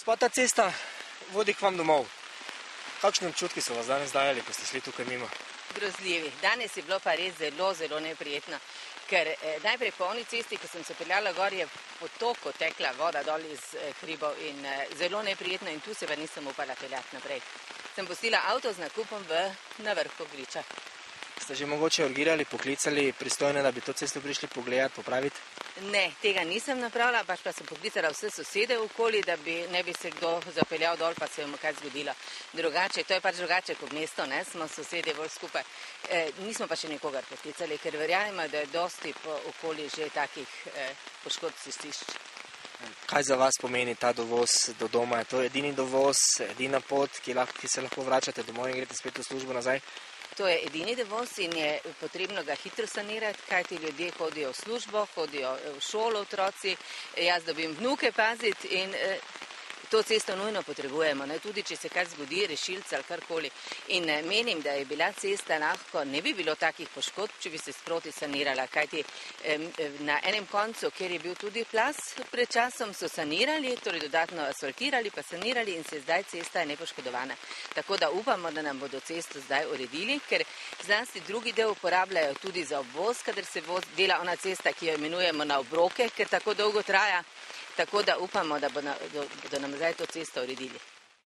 Gospa, ta cesta vodi k vam domov. Kakšni občutki so vas danes dajali, ko ste šli tukaj mimo? Grozljivi. Danes je bilo pa res zelo neprijetno, ker najprej po oni cesti, ko sem se peljala gor, je po toku tekla voda dol iz hribov in zelo neprijetno in tu se pa nisem upala peljati naprej. Sem pustila avto z nakupom na vrhu griča. Ste že mogoče urgirali, poklicali pristojne, da bi to cesto prišli pogledati, popraviti? Ne, tega nisem napravila, pač pa sem poklicala vse sosede okoli, da ne bi se kdo zapeljal dol, pa se je mu kaj zgodilo. Drugače, to je pač drugače kot mesto, ne, smo sosedje bolj skupaj. Nismo pa še nikogar poklicali, ker verjamemo, da je dosti okoli že takih poškodb cestišč. Kaj za vas pomeni ta dovoz do doma? Je to edini dovoz, edina pot, ki se lahko vračate domov in greste spet v službo nazaj? To je edini dovoz in je potrebno ga hitro sanirati, kajti ljudje hodijo v službo, hodijo v šolo otroci, jaz dobim vnuke paziti in to cesto nujno potrebujemo, ne? Tudi če se kaj zgodi, rešilca ali karkoli. In menim, da je bila cesta lahko, ne bi bilo takih poškodb, če bi se sproti sanirala, kajti na enem koncu, kjer je bil tudi plaz pred časom, so sanirali, torej dodatno asfaltirali, pa sanirali in se zdaj cesta je nepoškodovana. Tako da upamo, da nam bodo cesto zdaj uredili, ker zlasti drugi del uporabljajo tudi za obvoz, kadar se dela ona cesta, ki jo imenujemo na obroke, ker tako dolgo traja. Tako da upamo, da bodo nam zdaj to cesto uredili.